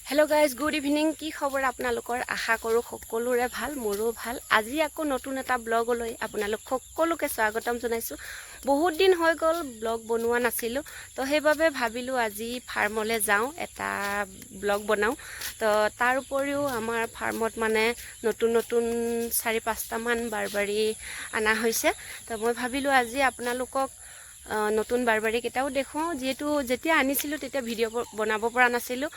Hello guys, good evening. কি খবৰ আপোনালোকৰ আশা কৰো সকলোৰে ভাল মোৰো ভাল আজি আকৌ নতুন এটা ব্লগ লৈ আপোনালোক সকলোকে স্বাগতম জনাইছো বহুত দিন হৈ গল ব্লগ বনোৱা নাছিলো তো সেইভাবে ভাবিলো আজি ফাৰ্মলৈ যাওঁ এটা ব্লগ বনাও তো তাৰ উপৰিও আমাৰ ফাৰ্মত মানে নতুন 4-5টা মান বাৰবাৰী আনা হৈছে তো মই ভাবিলো আজি আপোনালোকক নতুন বাৰবাৰী কেটাও দেখো যেটো যেতিয়া আনিছিলো তেতিয়া ভিডিও বনাব পৰা নাছিলো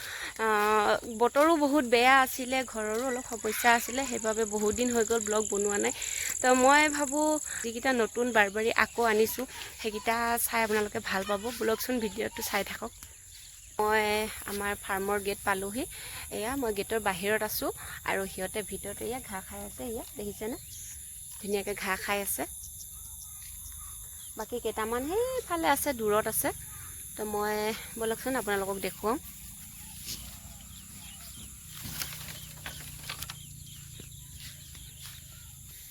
বতৰো বহুত বেয়া আছিল ঘৰৰো অলপ সমস্যা আছিল সেইভাবে বহুত দিন হৈ গল ব্লগ বনোৱা নাই তো মই ভাবো যিকিটা নতুন বাৰবাৰী আকৌ আনিছো সেইকিটা চাই আপোনালোকে ভাল পাব ব্লগচোন ভিডিওটো চাই থাকক মই আমাৰ ফাৰ্মৰ গেট পালোহি এয়া মই গেটৰ বাহিৰত আছো আৰু হিয়তে ভিতৰত এয়া ঘাঁ খাই আছে এয়া দেখিছে না ধুনিয়াকে ঘাঁ খাই আছে বাকি কেটামান হেইফালে আছে দূৰত আছে তো মই বলকচোন আপোনালোকক দেখুৱাম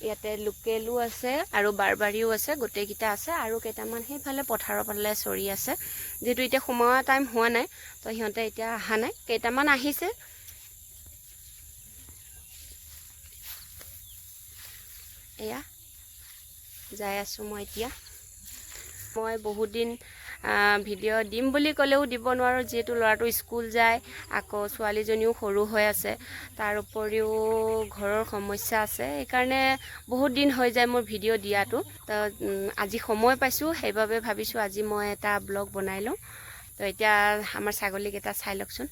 ইয়াতে লোকেলও আছে আৰু বাৰবাৰীও আছে গোটেইকিটা আছে আৰু কেটামান হেইফালে পথাৰৰ ফালে চৰি আছে যেটো এতিয়া সময় টাইম হোৱা নাই তো হিয়তে এতিয়া আহা নাই কেটামান আহিছে এয়া যাই আছো মই এতিয়া মই বহুত দিন ভিডিও দিম বুলি কলেও দিব নোৱাৰো যেটো লৰাটো স্কুল যায় আকৌ ছোৱালীজনীও সৰু হৈ আছে তাৰ উপৰিও ঘৰৰ সমস্যা আছে এই কাৰণে বহুত দিন হৈ যায় মোৰ ভিডিও দিয়াটো তো আজি সময় পাইছো সেইভাবে ভাবিছো আজি মই এটা ব্লগ বনাই লওঁ তো এতিয়া আমাৰ ছাগলী কেটা চাই লকচোন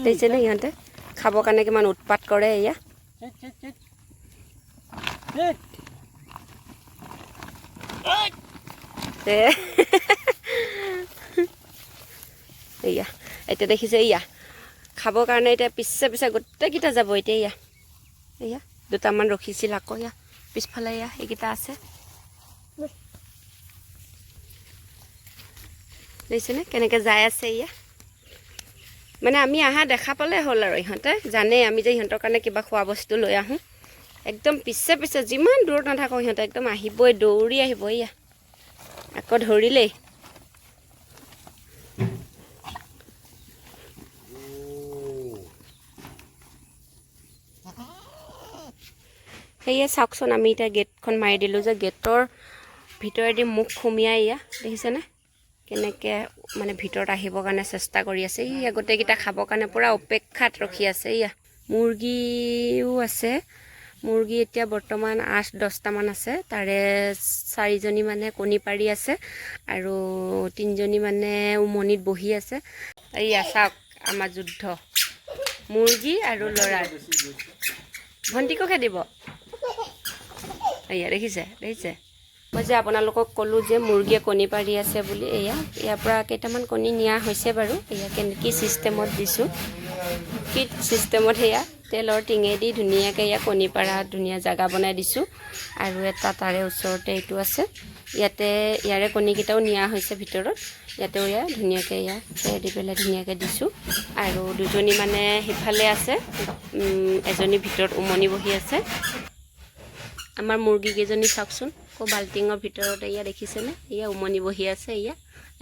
দেখিছে নে ইহঁতে খাবৰ কাৰণে কিমান উৎপাত কৰে এয়া এয়া এটা দেখিছে এয়া খাবৰ কাৰণে এটা পিছে পিছে গোটেইকিটা যাব এতিয়া এয়া এয়া দুটামান ৰখিছিল আকৌ এয়া পিছফালে এয়া এইকিটা আছে দেখিছে নে কেনেকে যায় আছে এয়া মানে আমি আহা দেখা পালে হ'ল আৰু ইহঁতে জানে আমি যে ইহঁতৰ কাৰণে কিবা খোৱা বস্তু লৈ আহো একদম পিছে পিছে যিমান দূৰত নাথাকো ইহঁতে একদম আহিবই দৌৰি আহিব এয়া আকৌ ধৰিলেই সেয়ে চাওকচোন আমি এতিয়া গেটখন মাৰি দিলো যে গেটৰ ভিতৰেদি মুখ খুমিয়াই এয়া দেখিছে নে কেনেকে মানে ভিতৰত আহিবৰ কাৰণে চেষ্টা কৰি আছে এই গোটেইকিটা খাবৰ কাৰণে পুৰা অপেক্ষাত ৰখি আছে এয়া মুৰ্গীও আছে মুৰ্গী এতিয়া বৰ্তমান 8-10টা মান আছে তাৰে 4জনী মানে কণী পাৰি আছে আৰু 3জনী মানে উমনিত বহি আছে এইয়া চাওক আমাৰ যুদ্ধ মুৰ্গী আৰু লৰা ভন্টিকো খেদিব এয়া দেখিছে মই যে আপোনালোকক ক'লো যে মুৰ্গীয়ে কণী পাৰি আছে বুলি এয়া ইয়াৰ পৰা কেইটামান কণী নিয়া হৈছে বাৰু এয়া কি সিস্টেমত দিছো কি সিস্টেমত হেয়া তেলৰ টিঙেদি ধুনীয়াকৈ এয়া কণী পাৰা ধুনীয়া জাগা বনাই দিছো আৰু এটা তাৰে ওচৰতে এইটো আছে ইয়াৰে কণীকেইটাও নিয়া হৈছে ভিতৰত ইয়াতেও এয়া ধুনীয়াকৈ এয়া দি পেলাই ধুনীয়াকৈ দিছো আৰু দুজনী মানে সিফালে আছে এজনী ভিতৰত উমনি বহি আছে আমাৰ মুৰ্গী কেইজনী চাওকচোন কো বাল্টিঙৰ ভিতৰত এয়া দেখিছেনে এয়া উমনি বহি আছে এয়া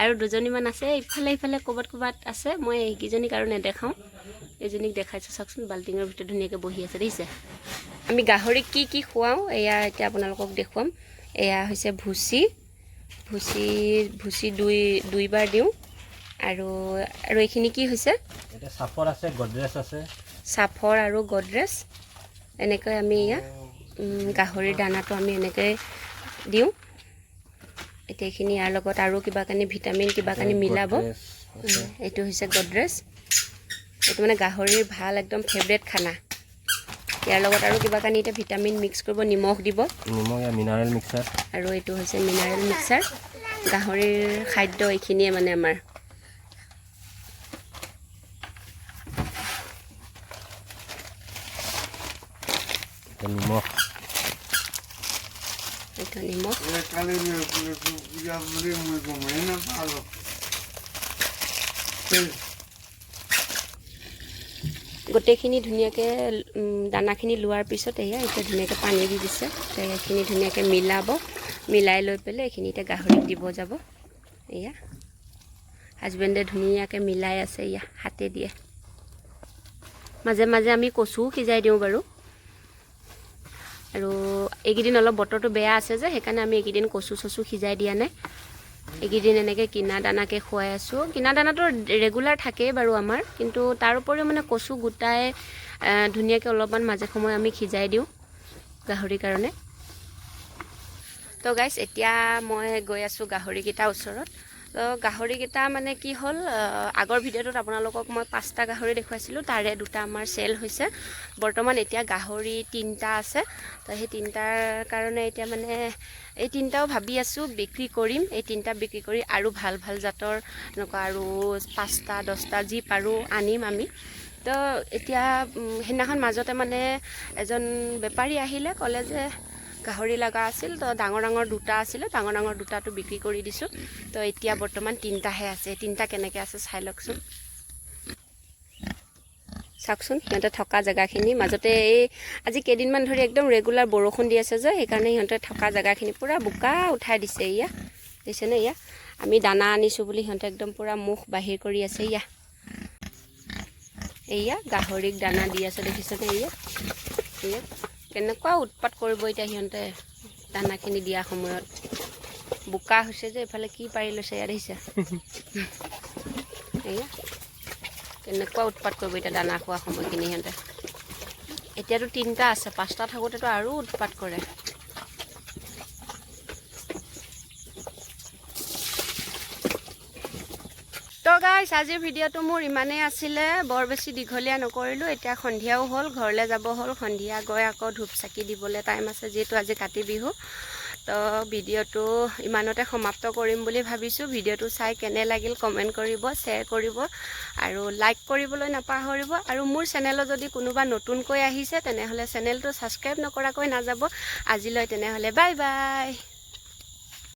আৰু দুজনী মান আছে ইফালে ক'বাত আছে মই এইকেইজনীক আৰু নেদেখাও এজনীক দেখাইছো চাওকচোন বাল্টিঙৰ ভিতৰত ধুনীয়াকৈ বহি আছে দেখিছে আমি গাহৰি কি খুৱাও এয়া এতিয়া আপোনালোকক দেখুৱাম এয়া হৈছে ভুচি দুইবাৰ দিওঁ আৰু এইখিনি কি হৈছে এটা সাফৰ আছে গডৰেজ আছে সাফৰ আৰু গডৰেজ এনেকৈ আমি এয়া গাহৰিৰ দানাটো আমি এনেকৈ দিওঁ এতিয়া এইখিনি ইয়াৰ লগত আৰু কিবা কানি ভিটামিন কিবা কানি মিলাব এইটো হৈছে গডৰেজ এইটো মানে গাহৰিৰ ভাল একদম ফেভৰেট খানা ইয়াৰ লগত আৰু কিবা কানি এটা ভিটামিন মিক্স কৰিব নিমখ দিব মিনাৰেল মিক্সাৰ আৰু এইটো হৈছে মিনাৰেল মিক্সাৰ গাহৰিৰ খাদ্য এইখিনিয়ে মানে আমাৰ নিমখ এইটো নিমখ গোটেইখিনি ধুনীয়াকৈ দানাখিনি লোৱাৰ পিছত এয়া এতিয়া ধুনীয়াকৈ পানী দি দিছে এইখিনি ধুনীয়াকৈ মিলাই লৈ পেলাই এইখিনি এতিয়া গাহৰিক দিব যাব এয়া হাজবেণ্ডে ধুনীয়াকৈ মিলাই আছে ইয়া হাতে দিয়ে মাজে মাজে আমি কচুও সিজাই দিওঁ বাৰু আৰু এইকেইদিন অলপ বতৰটো বেয়া আছে যে সেইকাৰণে আমি এইকেইদিন কচু চচু সিজাই দিয়া নাই এইকেইদিন এনেকৈ কিনা দানাকৈ খুৱাই আছোঁ কিনা দানাটো ৰেগুলাৰ থাকেই বাৰু আমাৰ কিন্তু তাৰ উপৰিও মানে কচু গোটাই ধুনীয়াকৈ অলপমান মাজে সময়ে আমি সিজাই দিওঁ গাহৰিৰ কাৰণে তো গাইছ এতিয়া মই গৈ আছোঁ গাহৰিকেইটাৰ ওচৰত তো গাহৰিকেইটা মানে কি হ'ল আগৰ ভিডিঅ'টোত আপোনালোকক মই 5টা গাহৰি দেখুৱাইছিলোঁ তাৰে 2টা আমাৰ চেল হৈছে বৰ্তমান এতিয়া গাহৰি 3টা আছে তো সেই 3টাৰ কাৰণে এতিয়া মানে এই 3টাও ভাবি আছোঁ বিক্ৰী কৰিম এই 3টা বিক্ৰী কৰি আৰু ভাল ভাল জাতৰ এনেকুৱা আৰু 5টা 10টা যি পাৰোঁ আনিম আমি তো এতিয়া সেইদিনাখন মাজতে মানে এজন বেপাৰী আহিলে ক'লে যে গাহৰি লগা আছিল তো ডাঙৰ ডাঙৰ 2টা আছিলে ডাঙৰ ডাঙৰ 2টাটো বিক্ৰী কৰি দিছোঁ তো এতিয়া বৰ্তমান 3টাহে আছে 3টা কেনেকৈ আছে চাই লওকচোন চাওকচোন সিহঁতে থকা জেগাখিনি মাজতে এই আজি কেইদিনমান ধৰি একদম ৰেগুলাৰ বৰষুণ দি আছে যে সেইকাৰণে সিহঁতে থকা জেগাখিনি পূৰা বোকা উঠাই দিছে ইয়া দেখিছেনে ইয়া আমি দানা আনিছোঁ বুলি সিহঁতে একদম পূৰা মুখ বাহিৰ কৰি আছে ইয়া এয়া গাহৰিক দানা দি আছে দেখিছেনে এয়া এয়া কেনেকুৱা উৎপাত কৰিব এতিয়া সিহঁতে দানাখিনি দিয়া সময়ত বোকা হৈছে যে এইফালে কি পাৰি লৈছে ইয়াত দেখিছে এয়া কেনেকুৱা উৎপাত কৰিব এতিয়া দানা খোৱা সময়খিনি সিহঁতে এতিয়াতো 3টা আছে 5টা থাকোঁতেতো আৰু উৎপাত কৰে তো গাইছ আজিৰ ভিডিঅ'টো মোৰ ইমানেই আছিলে বৰ বেছি দীঘলীয়া নকৰিলোঁ এতিয়া সন্ধিয়াও হ'ল ঘৰলৈ যাব হ'ল সন্ধিয়া গৈ আকৌ ধূপ চাকি দিবলৈ টাইম আছে যিহেতু আজি কাতি বিহু তো ভিডিঅ'টো ইমানতে সমাপ্ত কৰিম বুলি ভাবিছোঁ ভিডিঅ'টো চাই কেনে লাগিল কমেণ্ট কৰিব শ্বেয়াৰ কৰিব আৰু লাইক কৰিবলৈ নাপাহৰিব আৰু মোৰ চেনেলত যদি কোনোবা নতুনকৈ আহিছে তেনেহ'লে চেনেলটো ছাবস্ক্ৰাইব নকৰাকৈ নাযাব আজিলৈ তেনেহ'লে বাই বাই